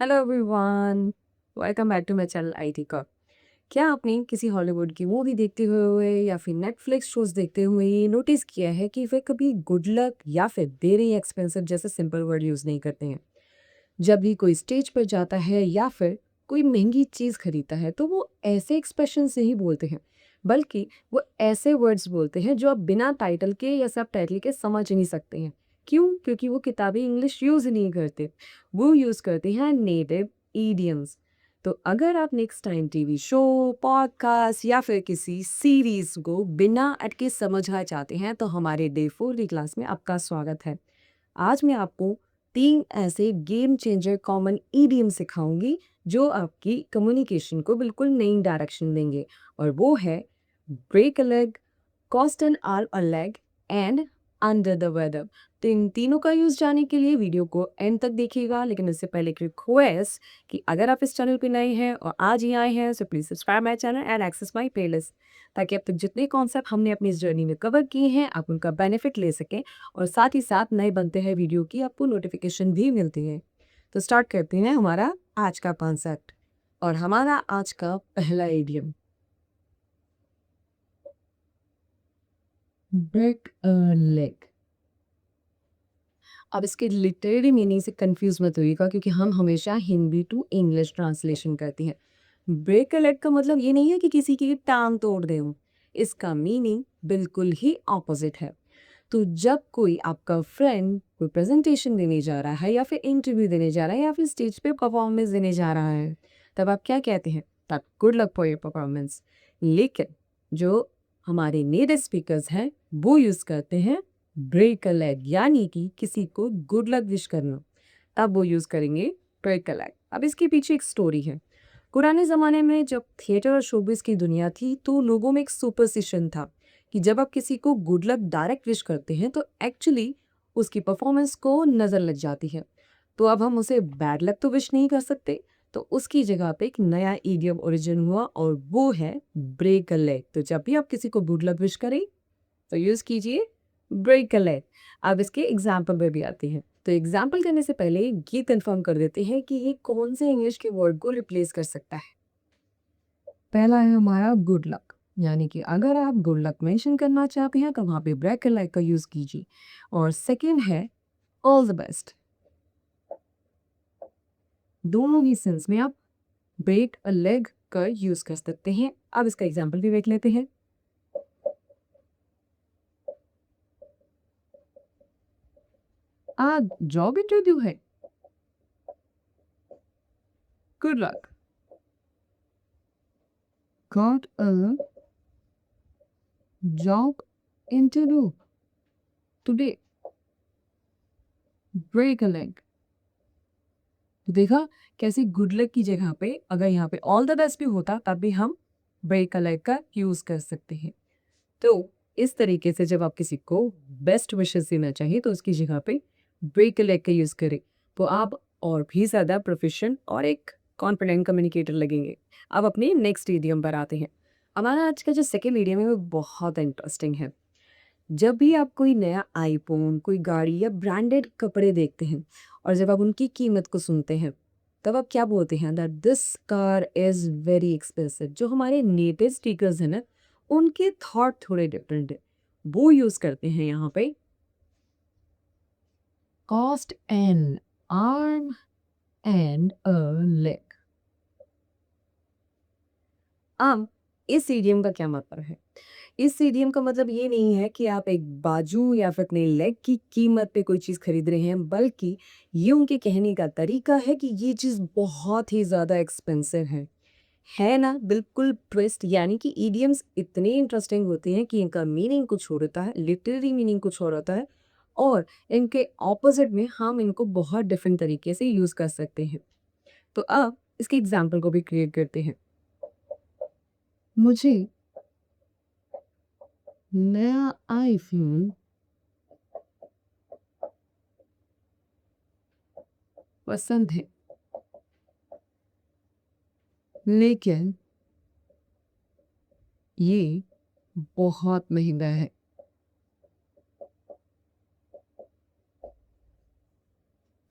Hello everyone, welcome back to my channel IT का। क्या आपने किसी हॉलीवुड की मूवी देखते हुए या फिर नेटफ्लिक्स शोज देखते हुए ये नोटिस किया है कि वे कभी गुड लक या फिर वेरी एक्सपेंसिव जैसे सिंपल वर्ड यूज़ नहीं करते हैं? जब भी कोई स्टेज पर जाता है या फिर कोई महंगी चीज़ खरीदता है तो वो ऐसे एक्सप्रेशन से ही बोलते हैं, बल्कि वो ऐसे वर्ड्स बोलते हैं जो आप बिना टाइटल के या सब टाइटल के समझ ही नहीं सकते हैं। क्यों? क्योंकि वो किताबी इंग्लिश यूज़ ही नहीं करते, वो यूज़ करते हैं नेटिव ईडियम्स। तो अगर आप next time TV show, podcast या फिर किसी सीरीज को बिना अटके समझना चाहते हैं तो हमारे डे 4 की क्लास में आपका स्वागत है। आज मैं आपको 3 ऐसे गेम चेंजर कॉमन ईडियम सिखाऊंगी जो आपकी कम्युनिकेशन को बिल्कुल नई डायरेक्शन देंगे। और वो है break a leg, cost an arm a leg and under the weather. तो इन तीनों का यूज जानने के लिए वीडियो को एंड तक देखिएगा, लेकिन उससे पहले एक रिक्वेस्ट कि अगर आप इस चैनल पे नए हैं और आज ही आए हैं, so please subscribe my channel and access my playlist, ताकि अब तक जितने कॉन्सेप्ट हमने अपनी इस जर्नी में कवर किए हैं आप उनका बेनिफिट ले सकें, और साथ ही साथ नए बनते हैं वीडियो की आपको नोटिफिकेशन भी मिलती है। तो स्टार्ट करते हैं हमारा आज का कॉन्सेप्ट। और हमारा आज का पहला इडियम, ब्रेक अ लेग। अब इसके लिटरेरी मीनिंग से कंफ्यूज मत होइएगा, क्योंकि हम हमेशा हिंदी टू इंग्लिश ट्रांसलेशन करते हैं। ब्रेक अ लेग का मतलब ये नहीं है कि किसी की टांग तोड़ दे हो। इसका मीनिंग बिल्कुल ही ऑपोजिट है। तो जब कोई आपका फ्रेंड कोई प्रेजेंटेशन देने जा रहा है या फिर इंटरव्यू देने जा रहा है या फिर स्टेज पे परफॉर्मेंस देने जा रहा है, तब आप क्या कहते हैं? तब good luck for your performance. लेकिन जो हमारे नेटिव स्पीकर्स हैं वो यूज़ करते हैं ब्रेक अ लेग, यानी कि किसी को गुड लक विश करना। तब वो यूज़ करेंगे ब्रेक अ लेग। अब इसके पीछे एक स्टोरी है। पुराने ज़माने में जब थिएटर और शोबिस की दुनिया थी तो लोगों में एक सुपरस्टिशन था कि जब आप किसी को गुड लक डायरेक्ट विश करते हैं तो एक्चुअली उसकी परफॉर्मेंस को नज़र लग जाती है। तो अब हम उसे बैड लक तो विश नहीं कर सकते, तो उसकी जगह पे एक नया ईडियम ओरिजिन हुआ और वो है ब्रेक अ लेग। तो जब भी आप किसी को गुड लक विश करें तो यूज़ कीजिए ब्रेक अ लेग। अब इसके एग्जाम्पल में भी आते हैं। तो एग्जाम्पल करने से पहले ये कंफर्म कर देते हैं कि ये कौन से इंग्लिश के वर्ड को रिप्लेस कर सकता है। पहला है हमारा गुड लक, यानी कि अगर आप गुड लक मेंशन करना चाहते हैं तो वहाँ पे ब्रेक अ लेग का यूज़ कीजिए। और सेकंड है ऑल द बेस्ट। दोनों ही सेंस में आप ब्रेक अ लेग का यूज़ कर सकते हैं। अब इसका एग्जाम्पल भी देख लेते हैं। आज जॉब इंटरव्यू है, good luck. Got a job interview today, break a leg. तो देखा कैसे गुड लक की जगह पे अगर यहाँ पे ऑल द बेस्ट भी होता तब भी हम ब्रेक अ लेग का यूज़ कर सकते हैं। तो इस तरीके से जब आप किसी को बेस्ट विशेस देना चाहिए तो उसकी जगह पे ब्रेक अ लेग का यूज़ करें, तो आप और भी ज़्यादा प्रोफिशिएंट और एक कॉन्फिडेंट कम्युनिकेटर लगेंगे। अब अपने नेक्स्ट इडियम पर आते हैं। हमारा आज का जो सेकंड इडियम है वो बहुत इंटरेस्टिंग है। जब भी आप कोई नया आईफ़ोन, कोई गाड़ी या ब्रांडेड कपड़े देखते हैं और जब आप उनकी कीमत को सुनते हैं, तब आप क्या बोलते हैं? That this car is very expensive. जो हमारे नेटिव स्पीकर्स हैं ना, उनके थॉट थोड़े डिफरेंट है। वो यूज़ करते हैं यहाँ पे cost an arm and a leg. अब इस इडियम का क्या मतलब है? इस इडियम का मतलब ये नहीं है कि आप एक बाजू या फिर अपने लेग की कीमत पे कोई चीज़ खरीद रहे हैं, बल्कि ये उनके कहने का तरीका है कि ये चीज़ बहुत ही ज़्यादा एक्सपेंसिव है। है ना? बिल्कुल ट्विस्ट, यानी कि इडियम्स इतने इंटरेस्टिंग होते हैं कि इनका मीनिंग कुछ और होता है, लिटरेरी मीनिंग कुछ और होता है, और इनके ऑपोज़िट में हम इनको बहुत डिफरेंट तरीके से यूज़ कर सकते हैं। तो अब इसके एग्ज़ाम्पल को भी क्रिएट करते हैं। मुझे नया आईफ़ोन पसंद है, लेकिन ये बहुत महँगा है।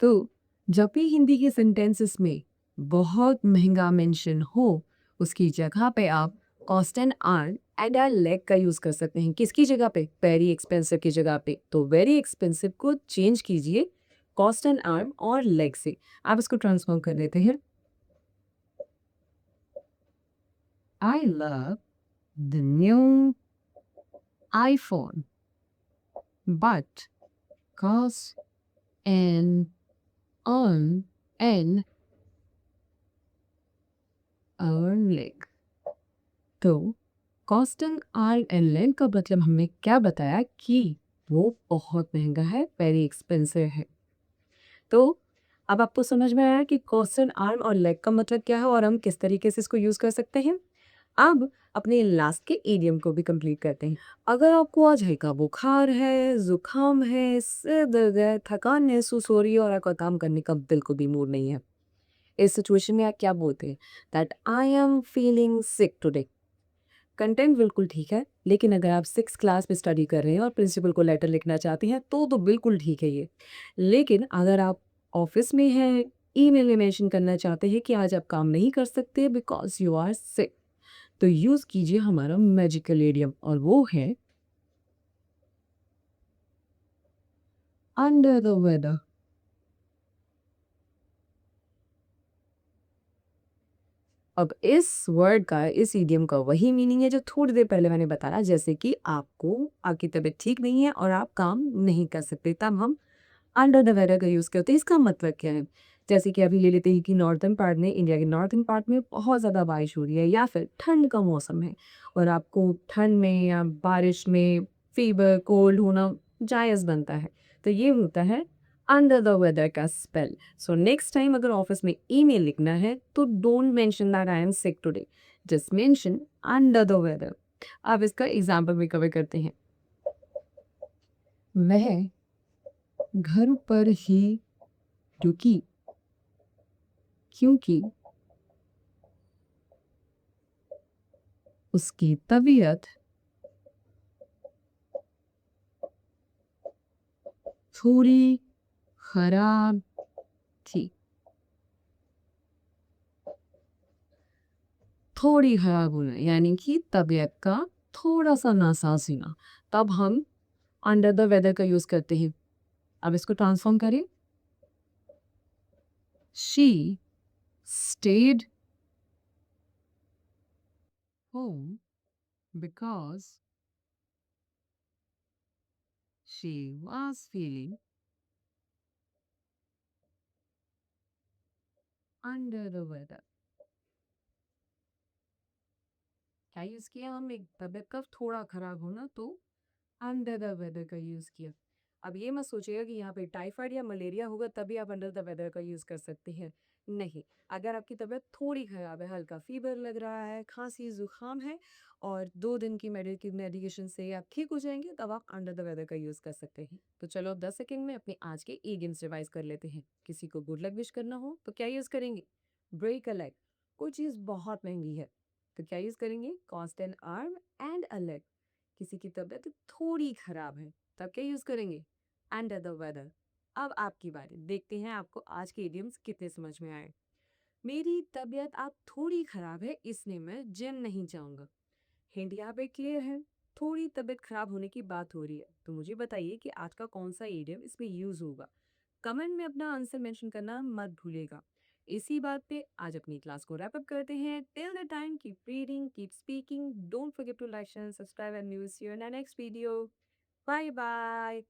तो जब भी हिंदी के सेंटेंसेस में बहुत महंगा मेंशन हो, उसकी जगह पे आप cost an arm and a leg का यूज़ कर सकते हैं। किसकी जगह पे? वेरी एक्सपेंसिव की जगह पे। तो वेरी एक्सपेंसिव को चेंज कीजिए कॉस्ट एंड अर्न और लेग से। आप इसको ट्रांसफॉर्म कर देते हैं। I love the new iPhone, but cost and earn an earn leg। तो कॉस्ट एंड आर्न एंड लेन का मतलब हमने क्या बताया कि वो बहुत महंगा है, वेरी एक्सपेंसिव है। तो अब आपको समझ में आया कि कॉस्ट एंड आर्म और लेग का मतलब क्या है और हम किस तरीके से इसको यूज़ कर सकते हैं। अब अपने लास्ट के इडियम को भी कंप्लीट करते हैं। अगर आपको आज हल्का बुखार है, जुकाम है, सिर दर्द है, थकान महसूस हो रही है और आपका काम करने का बिल्कुल भी मूड नहीं है, इस सिचुएशन में आप क्या बोलते हैं? That I am feeling sick today. Content बिल्कुल ठीक है, लेकिन अगर आप 6th क्लास में स्टडी कर रहे हैं और प्रिंसिपल को लेटर लिखना चाहते हैं, तो बिल्कुल ठीक है ये। लेकिन अगर आप ऑफ़िस में हैं, ईमेल में मेंशन करना चाहते हैं कि आज आप काम नहीं कर सकते बिकॉज़ यू आर सिक, तो यूज़ कीजिए हमारा मैजिकल इडियम और वो है अंडर द वेदर। अब इस वर्ड का, इस इडियम का वही मीनिंग है जो थोड़ी देर पहले मैंने बताया, जैसे कि आपकी तबीयत ठीक नहीं है और आप काम नहीं कर सकते, तब हम अंडर द वेदर का यूज़ करते हैं। इसका मतलब क्या है? जैसे कि अभी ले लेते हैं कि नॉर्दर्न पार्ट में, इंडिया के नॉर्दर्न पार्ट में बहुत ज़्यादा बारिश हो रही है या फिर ठंड का मौसम है और आपको ठंड में या बारिश में फ़ीवर, कोल्ड होना जायज़ बनता है। तो ये होता है अंडर द वेदर का स्पेल। सो नेक्स्ट टाइम अगर ऑफ़िस में ईमेल लिखना है तो don't mention that I am sick today, just mention under the weather. अब इसका एग्ज़ाम्पल भी कवर करते हैं। वह घर पर ही रुकी क्योंकि उसकी तबीयत थोड़ी खराब थी। थोड़ी खराब होना यानी कि तबीयत का थोड़ा-सा नासाज़ होना, तब हम अंडर द वेदर का यूज़ करते हैं। अब इसको ट्रांसफ़ॉर्म करें। She stayed home because she was feeling under the weather. क्या यूज़ किया हमने? तबीयत का थोड़ा खराब होना, तो अंडर द वेदर का यूज़ किया। अब ये मत सोचिएगा कि यहाँ पे टाइफाइड या मलेरिया होगा तभी आप अंडर द वेदर का यूज़ कर सकते हैं। नहीं, अगर आपकी तबीयत थोड़ी ख़राब है, हल्का फ़ीवर लग रहा है, खाँसी, ज़ुकाम है और 2 दिन की मेडिकेशन से आप ठीक हो जाएँगे, तब आप अंडर द वेदर का यूज़ कर सकते हैं। तो चलो अब 10 सेकंड में अपने आज के इडियम्स रिवाइज़ कर लेते हैं। किसी को गुड लक विश करना हो तो क्या यूज़ करेंगे? Break a leg. कोई चीज़ बहुत महँगी है, तो क्या यूज़ करेंगे? Cost an arm and a leg. किसी की तबीयत थोड़ी खराब है, तब क्या यूज़ करेंगे? Under the weather. अब आपकी बारी, देखते हैं आपको आज के इडियम्स कितने समझ में आए। मेरी तबीयत अब थोड़ी खराब है इसलिए मैं जिम नहीं जाऊंगा। हिंट यहाँ पे क्लियर है, थोड़ी तबीयत खराब होने की बात हो रही है, तो मुझे बताइए कि आज का कौन सा इडियम इसमें यूज होगा। कमेंट में अपना आंसर मेंशन करना मत भूलिएगा। इसी बात पे आज अपनी क्लास को रैप अप करते हैं। Till the time keep reading, keep speaking, don't forget to like and subscribe and new see you in the next video. Bye bye.